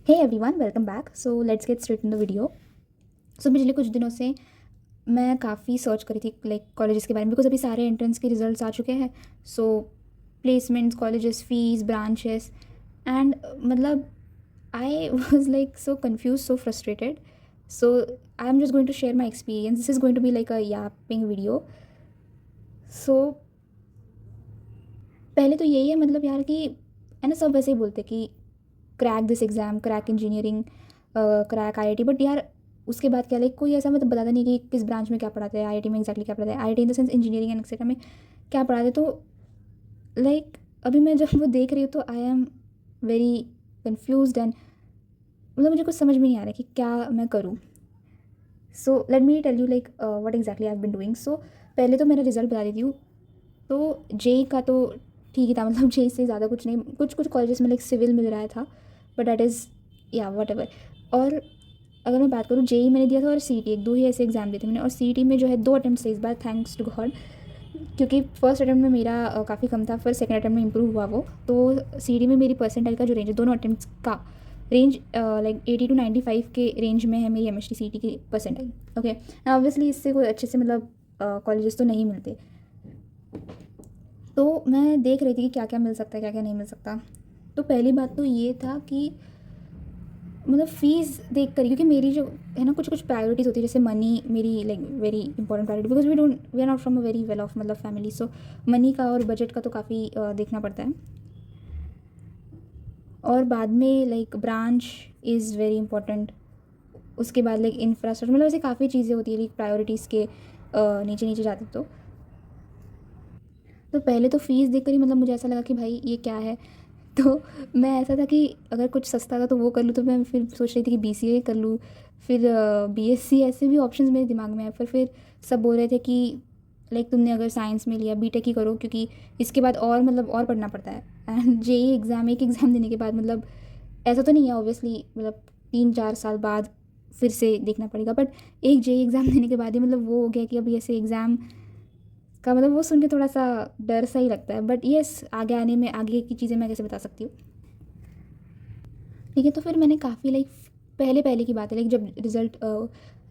Hey everyone, welcome back. So let's get straight in the video. So पिछले कुछ दिनों से मैं काफ़ी सर्च करी थी लाइक कॉलेजेस के बारे में, बिकॉज अभी सारे एंट्रेंस के रिजल्ट्स आ चुके हैं। So placements, colleges, fees, branches and मतलब I was like so confused, so frustrated. So I am just going to share my experience. This is going to be like a yapping video. So पहले तो यही है मतलब यार कि है ना, सब वैसे ही बोलते कि crack this exam, crack engineering, crack IIT. But यार उसके बाद क्या लाइक कोई ऐसा मतलब बताता नहीं कि किस ब्रांच में क्या पढ़ाते हैं, आईआईटी में एक्जैक्टली क्या पढ़ाते हैं, IIT in the sense engineering and etcetera में क्या पढ़ाते हैं। तो लाइक अभी मैं जब वो देख रही हूँ तो I am very confuse and मतलब मुझे कुछ समझ में नहीं आ रहा कि क्या मैं करूँ। So let me tell you like what exactly I have been doing. So पहले तो मेरा रिजल्ट बता देती हूँ। तो जेई का तो ठीक ही था, मतलब जेई से ज़्यादा कुछ नहीं। कुछ कुछ कॉलेजेस में लाइक सिविल मिल रहा था, बट दैट इज़ या वट एवर। और अगर मैं बात करूँ, जेई मैंने दिया था और सीईटी, एक दो ही ऐसे एग्जाम दिए थे मैंने। और सीईटी में जो है 2 अटेम्प्ट थे इस बार, थैंक्स टू गॉड। क्योंकि फर्स्ट अटेम्प्ट में मेरा काफ़ी कम था, फिर सेकंड अटेम्प्ट में इंप्रूव हुआ वो। तो सीईटी में मेरी परसेंटाइल का जो रेंज है दोनों अटेम्प्ट का रेंज लाइक 80 to 95 के रेंज में है मेरी एमएचटी सीईटी की परसेंटाइल। ओके, ऑब्वियसली इससे कोई अच्छे से मतलब कॉलेजेस तो नहीं मिलते। तो मैं देख रही थी कि क्या क्या मिल सकता है, क्या क्या नहीं मिल सकता। तो पहली बात तो ये था कि मतलब फ़ीस देख कर, क्योंकि मेरी जो है ना कुछ कुछ प्रायोरिटीज़ होती है, जैसे मनी मेरी like very important priority, because we are not from a very well off मतलब फैमिली। सो मनी का और बजट का तो काफ़ी देखना पड़ता है। और बाद में like branch is very important. उसके बाद लाइक इंफ्रास्ट्रक्चर, मतलब ऐसे काफ़ी चीज़ें होती है लाइक प्रायोरिटीज़ के नीचे नीचे जाते। तो पहले तो फ़ीस देख कर ही मतलब मुझे ऐसा लगा कि भाई ये क्या है। तो मैं ऐसा था कि अगर कुछ सस्ता था तो वो कर लूँ, तो मैं फिर सोच रही थी कि बीसीए कर लूँ, फिर बीएससी, ऐसे भी ऑप्शंस मेरे दिमाग में आए। फिर सब बोल रहे थे कि लाइक तुमने अगर साइंस में लिया बीटेक ही करो, क्योंकि इसके बाद और मतलब और पढ़ना पड़ता है। एंड जेई एग्ज़ाम, एक एग्ज़ाम देने के बाद मतलब ऐसा तो नहीं है ऑब्वियसली, मतलब 3-4 साल बाद फिर से देखना पड़ेगा। बट एक जेई एग्ज़ाम देने के बाद ही मतलब वो हो गया कि अभी ऐसे एग्ज़ाम का मतलब वो सुन के थोड़ा सा डर सा ही लगता है। बट येस, आगे आने में आगे की चीज़ें मैं कैसे बता सकती हूँ। ठीक है, तो फिर मैंने काफ़ी लाइक पहले पहले की बात है, लाइक जब रिज़ल्ट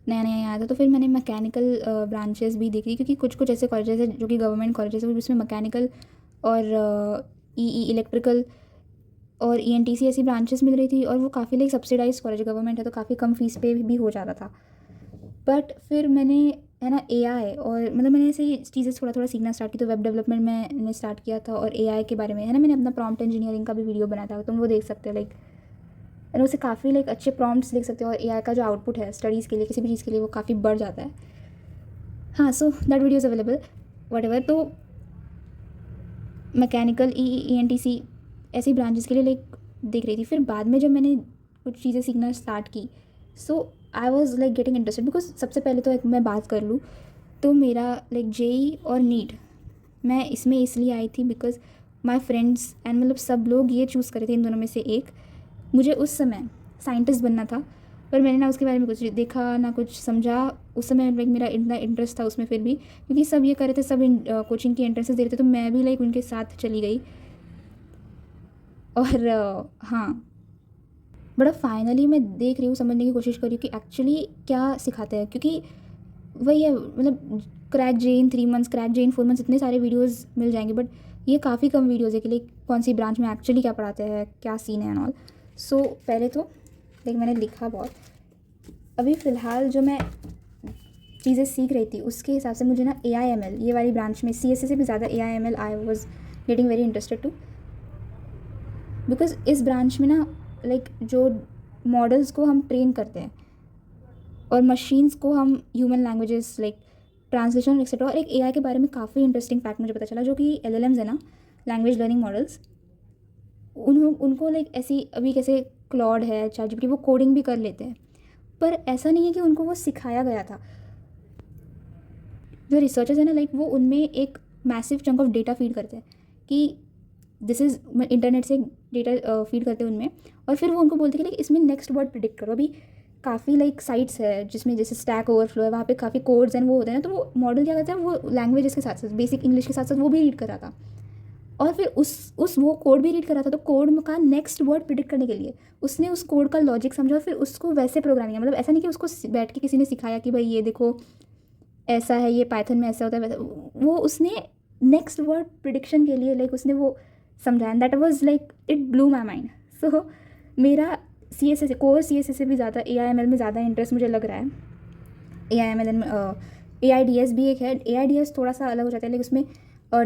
नया नया आया था, तो फिर मैंने मैकेनिकल ब्रांचेस भी देखी, क्योंकि कुछ कुछ ऐसे कॉलेजेस हैं जो कि गवर्नमेंट कॉलेजेस हैं जिसमें मैकेनिकल और ई इलेक्ट्रिकल और ईएनटीसी ऐसी ब्रांचेस मिल रही थी। और वो काफ़ी लाइक सब्सिडाइज कॉलेज, गवर्नमेंट है तो काफ़ी कम फीस पे भी हो जाता था। बट फिर मैंने है ना एआई और मतलब मैंने ऐसे ही चीज़ें थोड़ा थोड़ा सीखना स्टार्ट की। तो वेब डेवलपमेंट मैंने स्टार्ट किया था, और एआई के बारे में है ना मैंने अपना प्रॉम्प्ट इंजीनियरिंग का भी वीडियो बनाया था, तुम वो देख सकते हो। लाइक एंड उससे काफ़ी लाइक अच्छे प्रॉम्प्ट्स लिख सकते हो, और एआई का जो आउटपुट है स्टडीज़ के लिए, किसी भी चीज़ के लिए, वो काफ़ी बढ़ जाता है। हाँ, so that video is available whatever. तो mechanical E N T C ऐसी ब्रांचेस के लिए लाइक देख रही थी। फिर बाद में जब मैंने कुछ चीज़ें सीखना स्टार्ट की, so I was like getting interested. Because सबसे पहले तो एक मैं बात कर लूँ, तो मेरा लाइक जेई और नीट मैं इसमें इसलिए आई थी बिकॉज माई फ्रेंड्स एंड मतलब सब लोग ये चूज़ करे थे इन दोनों में से एक। मुझे उस समय साइंटिस्ट बनना था, पर मैंने ना उसके बारे में कुछ देखा ना कुछ समझा। उस समय लाइक मेरा इतना इंटरेस्ट था उसमें, फिर भी क्योंकि सब ये कर रहे थे, सब कोचिंग की एंट्रेंसेस दे रहे थे, तो मैं भी लाइक उनके साथ चली गई। और हाँ, बट अब फाइनली मैं देख रही हूँ, समझने की कोशिश कर रही हूँ कि एक्चुअली क्या सिखाते हैं। क्योंकि वही है मतलब क्रैक जे इन 3 मंथ्स, क्रैक जे इन 4 मंथ्स, इतने सारे वीडियोस मिल जाएंगे। बट ये काफ़ी कम वीडियोस है कि लाइक कौन सी ब्रांच में एक्चुअली क्या पढ़ाते हैं, क्या सीन है एंड ऑल। सो पहले तो लाइक मैंने लिखा बहुत। अभी फ़िलहाल जो मैं चीज़ें सीख रही थी उसके हिसाब से मुझे ना AIML ये वाली ब्रांच में CSE से भी ज़्यादा AIML I was getting very interested to. Because इस ब्रांच में ना लाइक जो मॉडल्स को हम ट्रेन करते हैं और मशीन्स को हम human languages like translation etcetera. और एक एआई के बारे में काफ़ी इंटरेस्टिंग फैक्ट मुझे पता चला, जो कि LLMs है ना, लैंग्वेज लर्निंग मॉडल्स, उनको लाइक ऐसी अभी कैसे क्लॉड है, ChatGPT, वो कोडिंग भी कर लेते हैं। पर ऐसा नहीं है कि उनको वो सिखाया गया था। जो रिसर्चर्स है ना लाइक वो उनमें एक massive chunk of data feed करते हैं कि दिस इज़ इंटरनेट से डेटा फीड करते हैं उनमें। और फिर वो उनको बोलते हैं कि लाइक इसमें नेक्स्ट वर्ड प्रिडिक्ट करो। अभी काफ़ी लाइक साइट्स है जिसमें जैसे स्टैक ओवरफ्लो है, वहाँ पे काफ़ी कोड्स एंड वो होते हैं ना, तो वो मॉडल क्या करता है, वो लैंग्वेजेस के साथ साथ बेसिक इंग्लिश के साथ साथ वो भी रीड कर रहा था। और फिर उस वो कोड भी रीड कर रहा था, तो कोड का नेक्स्ट वर्ड प्रिडिक्ट करने के लिए उसने उस कोड का लॉजिक समझा और फिर उसको वैसे प्रोग्रामिंग, मतलब ऐसा नहीं कि उसको बैठ के किसी ने सिखाया कि भाई ये देखो ऐसा है, ये पाइथन में ऐसा होता है वैसा, वो उसने नेक्स्ट वर्ड प्रिडिक्शन के लिए लाइक उसने वो समझाया, that was like it blew my mind. So मेरा CSS कोर CSS से भी ज़्यादा AIML में ज़्यादा इंटरेस्ट मुझे लग रहा है। AIML में AIDS भी एक है। AIDS थोड़ा सा अलग हो जाता है, लेकिन उसमें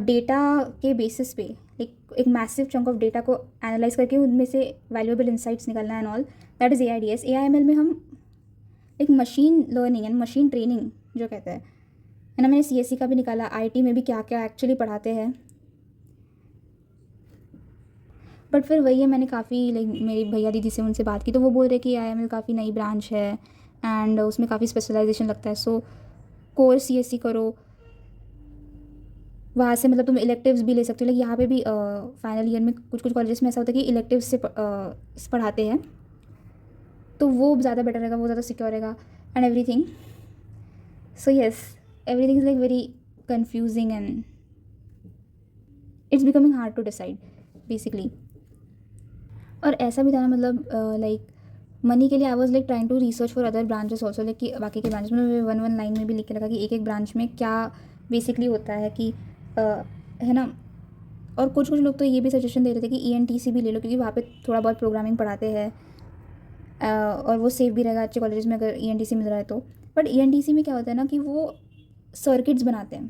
डेटा के बेसिस पे एक मैसिव चंक ऑफ डेटा को एनालाइज करके उनमें से वैल्यूएबल इंसाइट्स निकालना and all, that is AIDS। AIML में हम एक machine learning and machine training जो कहते हैं, है ना, मैंने CSE का भी निकाला, IT में भी क्या क्या एक्चुअली पढ़ाते हैं। बट फिर वही है, मैंने काफ़ी लाइक मेरी भैया दीदी से उनसे बात की तो वो बोल रहे कि AIML काफ़ी नई ब्रांच है एंड उसमें काफ़ी स्पेशलाइजेशन लगता है, सो कोर CSE करो, वहाँ से मतलब तुम इलेक्टिव्स भी ले सकते हो। लाइक यहाँ पे भी फाइनल ईयर में कुछ कुछ कॉलेजेस में ऐसा होता है कि इलेक्टिव्स से पढ़ाते हैं, तो वो ज़्यादा बेटर रहेगा, वो ज़्यादा सिक्योर रहेगा and everything. So yes, everything is like very confusing and it's becoming hard to decide basically. और ऐसा भी था ना, मतलब लाइक मनी के लिए I was like trying to research for other branches also, like कि बाकी के ब्रांच में वन लाइन में भी लिख के रखा कि एक एक ब्रांच में क्या बेसिकली होता है कि है ना। और कुछ कुछ लोग तो ये भी सजेशन दे रहे थे कि ENTC भी ले लो, क्योंकि वहाँ पे थोड़ा बहुत प्रोग्रामिंग पढ़ाते हैं और वो सेफ भी रहेगा अच्छे कॉलेजेस में अगर ENTC मिल रहा है तो। बट ENTC में क्या होता है ना कि वो सर्किट्स बनाते हैं,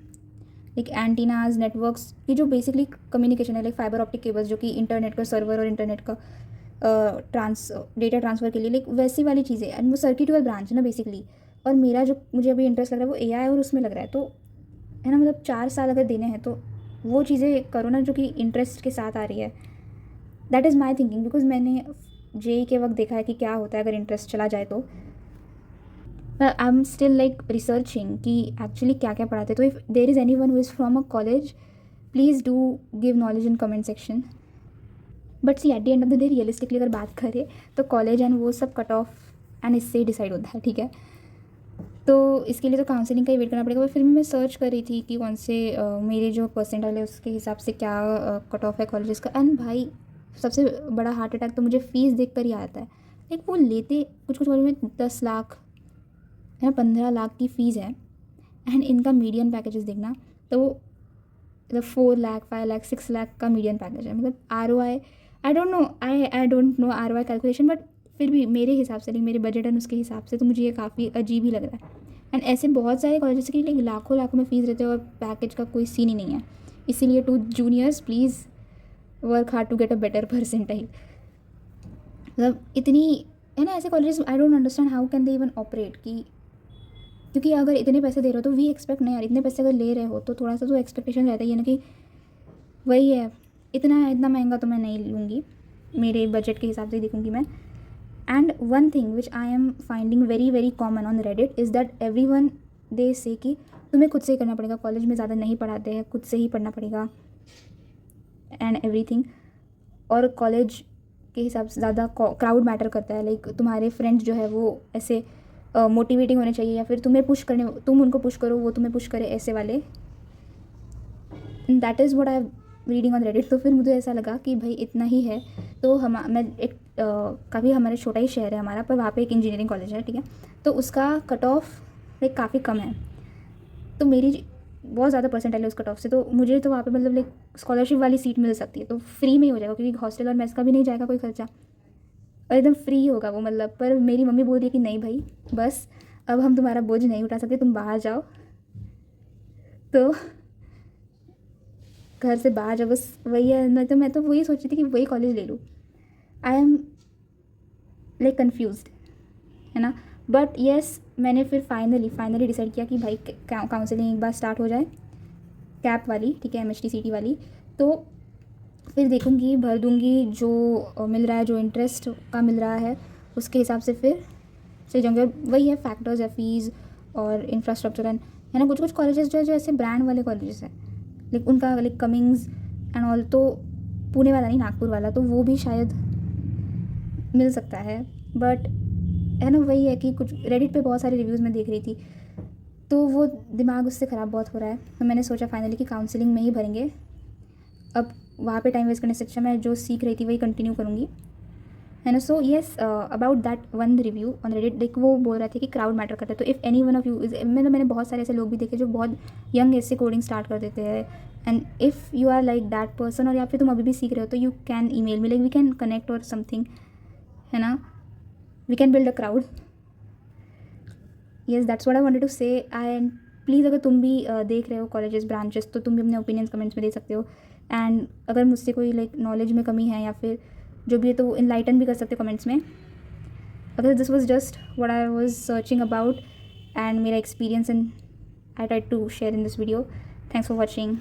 लाइक एंटीनाज नेटवर्क्स की जो बेसिकली कम्युनिकेशन है, लाइक फाइबर ऑप्टिक केबल्स जो कि इंटरनेट का सर्वर और इंटरनेट का डेटा ट्रांसफ़र के लिए, लाइक वैसी वाली चीज़ें, एंड वो सर्किट वाला ब्रांच है ना बेसिकली। और मेरा जो मुझे अभी इंटरेस्ट लग रहा है वो AI और उसमें लग रहा है, तो है ना, मतलब 4 साल अगर देने हैं तो वो चीज़ें करो ना जो कि इंटरेस्ट के साथ आ रही है। That is my thinking, because मैंने JEE के वक्त देखा है कि क्या होता है अगर इंटरेस्ट चला जाए तो। I am still like researching कि एक्चुअली क्या क्या पढ़ाते हैं। तो if there is anyone who is from a college, please do give knowledge in comment section. But see at the end of the day realistically अगर बात करें तो कॉलेज एंड वो सब कट ऑफ एंड इससे ही decide होता है, ठीक है। तो इसके लिए तो काउंसलिंग का ही वेट करना पड़ेगा। फिर मैं सर्च कर रही थी कि कौन से मेरे जो परसेंटाइल है उसके हिसाब से क्या कट ऑफ है कॉलेजेस का। एंड भाई सबसे बड़ा हार्ट अटैक तो मुझे फ़ीस देख कर ही आता है। लाइक वो लेते कुछ कुछ कॉलेज में 10 लाख है ना, 15 लाख की फ़ीस है, एंड इनका मीडियन पैकेजेस देखना तो मतलब 4 लाख 5 लाख 6 लाख का मीडियन पैकेज है। मतलब ROI I don't know ROI calculation, but फिर भी मेरे हिसाब से, मेरे बजट एंड उसके हिसाब से तो मुझे ये काफ़ी अजीब ही लग रहा है। एंड ऐसे बहुत सारे कॉलेजेस के लिए लाखों लाखों में फ़ीस रहते हैं और पैकेज का कोई सीन ही नहीं है। इसीलिए to juniors please work hard to get a better percentile. मतलब इतनी है ना ऐसे colleges, I don't understand how can they even operate कि, क्योंकि अगर इतने पैसे दे रहे हो तो वी एक्सपेक्ट नहीं यार, इतने पैसे अगर ले रहे हो तो थोड़ा सा तो एक्सपेक्टेशन रहता ही है ना कि वही है, इतना महंगा तो मैं नहीं लूँगी, मेरे बजट के हिसाब से देखूँगी मैं। And one thing which I am finding very very common on Reddit is that everyone they say कि तुम्हें खुद से ही करना पड़ेगा, कॉलेज में ज़्यादा नहीं पढ़ाते हैं, खुद से ही पढ़ना पड़ेगा एंड एवरीथिंग। और कॉलेज के हिसाब से ज़्यादा क्राउड मैटर करता है, लाइक तुम्हारे फ्रेंड्स जो है वो ऐसे मोटिवेटिंग होने चाहिए, या फिर तुम्हें पुश करने, तुम उनको पुश करो वो तुम्हें पुश करे, ऐसे वाले। That is what I reading on Reddit. तो फिर मुझे ऐसा लगा कि भाई इतना ही है तो मैं एक काफ़ी हमारे छोटा ही शहर है हमारा, पर वहाँ पे एक इंजीनियरिंग कॉलेज है, ठीक है, तो उसका कट ऑफ लाइक काफ़ी कम है, तो मेरी बहुत ज़्यादा परसेंटाइल है उस कट ऑफ से, तो मुझे तो वहाँ पे मतलब लाइक स्कॉलरशिप वाली सीट मिल सकती है, तो फ्री में ही हो जाएगा क्योंकि हॉस्टल और मेस का भी नहीं जाएगा कोई खर्चा, और एकदम फ्री होगा वो मतलब। पर मेरी मम्मी बोल रही है कि नहीं भाई बस अब हम तुम्हारा बोझ नहीं उठा सकते, तुम बाहर जाओ, तो घर से बाहर जाओ बस, वही है। मैं तो वही सोच रही थी कि वही कॉलेज ले लूँ। आई एम लाइक कन्फ्यूज्ड, है ना। बट येस मैंने फिर फाइनली डिसाइड किया कि भाई काउंसलिंग एक बार स्टार्ट हो जाए कैप वाली, ठीक है, MHT CT वाली, तो फिर देखूँगी, भर दूँगी, जो मिल रहा है, जो इंटरेस्ट का मिल रहा है उसके हिसाब से फिर सही जाऊँगी। वही है फैक्टर्स है, फीस और इंफ्रास्ट्रक्चर एंड, है ना। कुछ कुछ कॉलेजेस जो ऐसे ब्रांड वाले कॉलेजेस हैं, लाइक उनका लाइक कमिंग्स एंड ऑल, तो पुणे वाला नहीं नागपुर वाला, तो वो भी शायद मिल सकता है। बट है ना, वही है कि कुछ रेडिट पे बहुत सारे रिव्यूज़ मैं देख रही थी, तो वो दिमाग उससे ख़राब बहुत हो रहा है, तो मैंने सोचा फाइनली कि काउंसलिंग में ही भरेंगे। अब वहाँ पे टाइम वेस्ट करने से अच्छा मैं जो सीख रही थी वही कंटिन्यू करूँगी, है ना। So yes, about that one review on Reddit, like वो बोल रहे थे कि क्राउड मैटर करता है। तो if any one of you is, मैंने बहुत सारे ऐसे लोग भी देखे जो बहुत यंग एज से कोडिंग स्टार्ट कर देते हैं, and if you are like that person, और या फिर तुम अभी भी सीख रहे हो, तो you can email me, like we can connect और समथिंग, है ना। We can build a crowd. Yes, that's what I wanted to say. And please अगर तुम भी देख रहे हो कॉलेजेस ब्रांचेस, तो तुम भी अपने ओपिनियंस कमेंट्स में दे सकते हो। एंड अगर मुझसे कोई लाइक नॉलेज में कमी है या फिर जो भी है, तो इनलाइटन भी कर सकते हो कमेंट्स में। अगर this was just what I was searching about and मेरा experience, and I tried to share in this video. Thanks for watching.